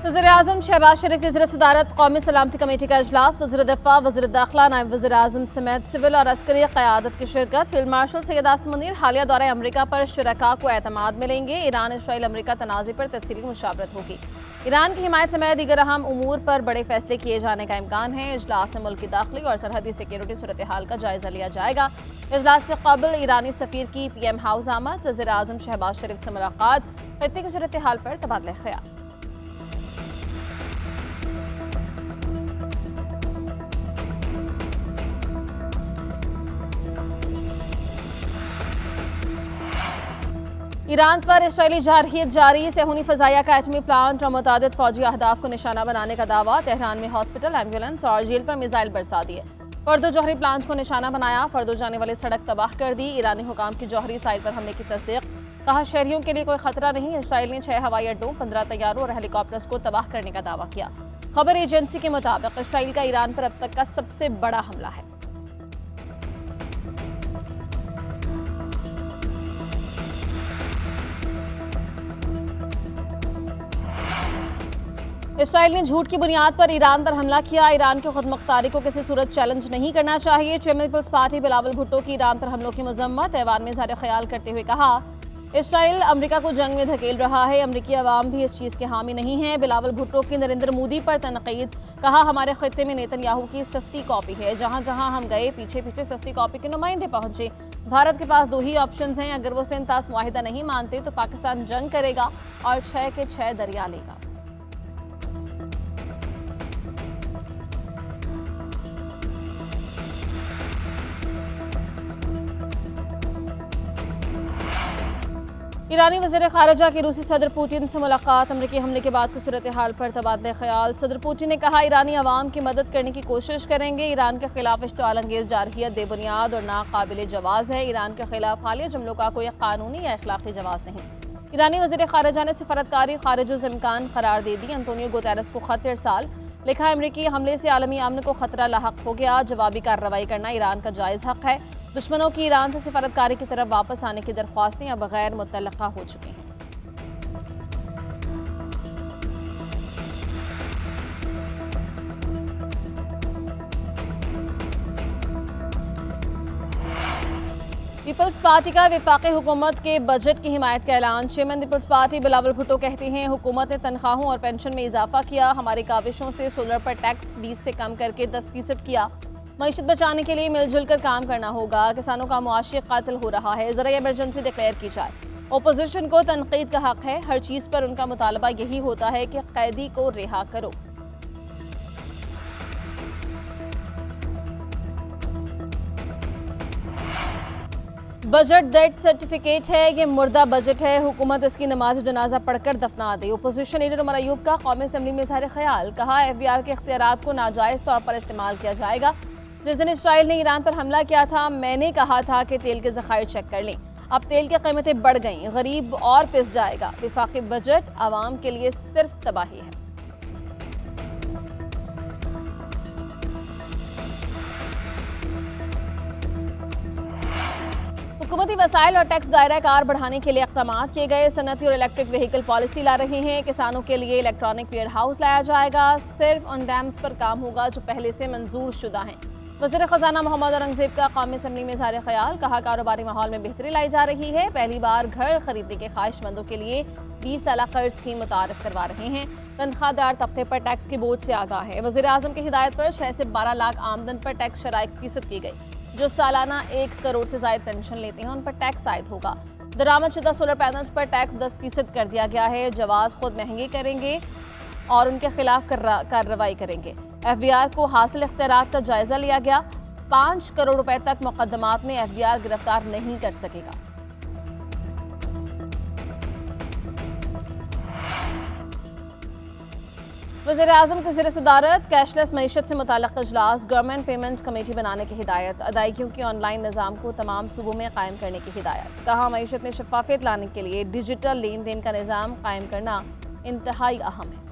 वज़ीर-ए-आज़म शहबाज शरीफ की ज़ेर-ए-सदारत कौमी सलामती कमेटी का इजलास, वज़ीर दिफ़ा, वज़ीर दाखिला, नायब वज़ीर-ए-आज़म समेत सिविल और अस्करी क़यादत की शिरकत। फील्ड मार्शल सैयद आसिम मुनीर हालिया दौरे अमरीका पर शुरका को एतमाद मिलेंगे। ईरान इसराइल अमरीका तनाज़े पर तफसीली मुशावरत होगी। ईरान की हिमायत समेत दीगर अहम उमूर पर बड़े फैसले किए जाने का इम्कान है। इजलास में मुल्क की दाखिली और सरहदी सिक्योरिटी सूरत हाल का जायजा लिया जाएगा। इजलास से कबल ईरानी सफ़ीर की PM हाउस आमद, वज़ीर-ए-आज़म शहबाज शरीफ से मुलाकात, खत्ते की सूरत हाल पर तबादला ख्याल। ईरान पर इसराइली जारहियत जारी, सेहूनी फ़ज़ाइया का एटमी प्लांट और मुतादिद फौजी अहदाफ को निशाना बनाने का दावा। तेहरान में हॉस्पिटल, एम्बुलेंस और जेल पर मिसाइल बरसा दिए। फर्दो जौहरी प्लांट को निशाना बनाया, फर्दो जाने वाली सड़क तबाह कर दी। ईरानी हुकाम की जौहरी साइट पर हमले की तस्दीक, कहा शहरियों के लिए कोई खतरा नहीं। इसराइल ने 6 हवाई अड्डों, 15 तैयारों और हेलीकॉप्टर्स को तबाह करने का दावा किया। खबर एजेंसी के मुताबिक इसराइल का ईरान पर अब तक का सबसे बड़ा हमला है। इसराइल ने झूठ की बुनियाद पर ईरान पर हमला किया। ईरान की खुदमुख्तारी को किसी सूरत चैलेंज नहीं करना चाहिए। चेयरमैन पीपल्स पार्टी बिलावल भुट्टो की ईरान पर हमलों की मजम्मत, ऐवान में इज़हार ख्याल करते हुए कहा इसराइल अमरीका को जंग में धकेल रहा है, अमरीकी अवाम भी इस चीज़ के हामी नहीं है। बिलावल भुट्टो की नरेंद्र मोदी पर तनकीद, कहा हमारे खित्ते में नेतन्याहू की सस्ती कॉपी है। जहाँ जहाँ हम गए पीछे पीछे सस्ती कॉपी के नुमाइंदे पहुंचे। भारत के पास 2 ही ऑप्शन हैं, अगर वो सिंतास मुआहिदा नहीं मानते तो पाकिस्तान जंग करेगा और 6 के 6 दरिया लेगा। ईरानी वज़ीर ख़ारिजा की रूसी सदर पुतिन से मुलाकात, अमरीकी हमले के बाद की सूरत हाल पर तबादला ख्याल। सदर पुतिन ने कहा ईरानी अवाम की मदद करने की कोशिश करेंगे। ईरान के खिलाफ इश्तिआल अंगेज़ जारहियत बेबुनियाद और नाकाबिल जवाज़ है। ईरान के खिलाफ हालिया जुमलों का कोई कानूनी या अखलाकी जवाज़ नहीं। ईरानी वज़ीर ख़ारिजा ने सफारतकारी खारिज इम्कान करार दे दी। अंतोनियो गुतेरेस को खत इरसाल, लिखा अमरीकी हमले से आलमी अमन को खतरा लाहक हो गया, जवाबी कार्रवाई करना ईरान का जायज़ हक है। दुश्मनों की ईरान से सफारतकारी की तरफ वापस आने की दरख्वास्तें अब गैर मुतल्लका हो चुकी हैं। पीपल्स पार्टी का वफाकी हुकूमत के बजट की हिमायत का ऐलान। चेयरमैन पीपल्स पार्टी बिलावल भुट्टो कहते हैं हुकूमत ने तनख्वाहों और पेंशन में इजाफा किया। हमारी काविशों से सोलर पर टैक्स 20 से कम करके 10% किया। मईशत बचाने के लिए मिलजुल कर काम करना होगा। किसानों का मुआशी कातिल हो रहा है, ज़रा इमरजेंसी डिक्लेयर की जाए। ओपोजिशन को तनकीद का हक है, हर चीज़ पर उनका मुतालबा यही होता है कि कैदी को रिहा करो। बजट डेथ सर्टिफिकेट है, ये मुर्दा बजट है, हुकूमत इसकी नमाज जनाजा पढ़कर दफना दे। ओपोजिशन लीडर उमर अयूब का कौमी असम्बली में इज़हार ख्याल, कहा FBR के इख्तियारात को नाजायज़ तौर पर इस्तेमाल किया जाएगा। जिस दिन इसराइल ने ईरान पर हमला किया था, मैंने कहा था कि तेल के ज़खायर चेक कर लें। अब तेल की कीमतें बढ़ गईं, गरीब और पिस जाएगा। वफाकी बजट आवाम के लिए सिर्फ तबाही है। हुकूमती वसाइल और टैक्स दायरा कार बढ़ाने के लिए इक़दाम किए गए। सनती और इलेक्ट्रिक व्हीकल पॉलिसी ला रहे हैं। किसानों के लिए इलेक्ट्रॉनिक वेयर हाउस लाया जाएगा। सिर्फ उन डैम्स पर काम होगा जो पहले से मंजूर शुदा हैं। वज़ीर ख़जाना मोहम्मद औरंगज़ेब का कौमी असम्बली में इज़हार ख्याल, कहा कारोबारी माहौल में बेहतरी लाई जा रही है। पहली बार घर खरीदने के ख्वाहिशमंदों के लिए 20 साल कर्ज स्कीम मुतारिफ करवा रहे हैं। तनख्वाहदार तबके पर टैक्स के बोझ से आगाह है। वज़ीर-ए-आज़म की हिदायत पर 6 से 12 लाख आमदन पर टैक्स शराइ फ़ीसद की गई। जो सालाना 1 करोड़ से ज़ायद पेंशन लेते हैं उन पर टैक्स आयद होगा। दरामदशुदा सोलर पैनल्स पर टैक्स 10% कर दिया गया है। जवाज़ खुद महंगे करेंगे और उनके खिलाफ कार्रवाई करेंगे। FBR को हासिल इख्तियारात का जायजा लिया गया। 5 करोड़ रुपए तक मुकदमात में FBR गिरफ्तार नहीं कर सकेगा। वज़ीर-ए-आज़म की ज़ेर-ए-सदारत कैशलेस मईशत से मुताल्लिक़ इजलास, गवर्नमेंट पेमेंट कमेटी बनाने की हिदायत, अदायगियों के ऑनलाइन निज़ाम को तमाम सूबों में कायम करने की हिदायत। कहा मईशत में शफाफियत लाने के लिए डिजिटल लेन देन का निज़ाम कायम करना इंतहाई अहम है।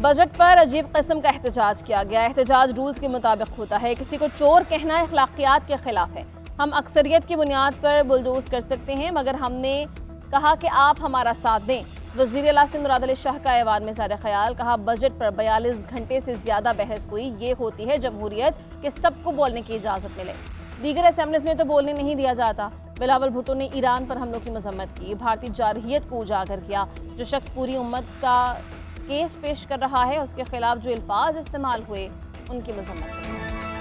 बजट पर अजीब किस्म का एहतजाज किया गया। एहतजाज रूल्स के मुताबिक होता है। किसी को चोर कहना अखलाकियात के खिलाफ है। हम अक्सरियत की बुनियाद पर बुलडोज कर सकते हैं, मगर हमने कहा कि आप हमारा साथ दें। वज़ीर आला सिंध मुराद अली शाह का ऐवान में ज़ाहिर ख्याल। कहा, बजट पर 42 घंटे से ज़्यादा बहस हुई, ये होती है जमहूरियत कि सबको बोलने की इजाज़त मिले। दीगर असेंबलीज में तो बोलने नहीं दिया जाता। बिलावल भुट्टो ने ईरान पर हमलों की मजम्मत की, भारतीय जारहियत को उजागर किया। जो शख्स पूरी उम्मत का केस पेश कर रहा है, उसके खिलाफ जो अल्फाज इस्तेमाल हुए उनकी मजम्मत की।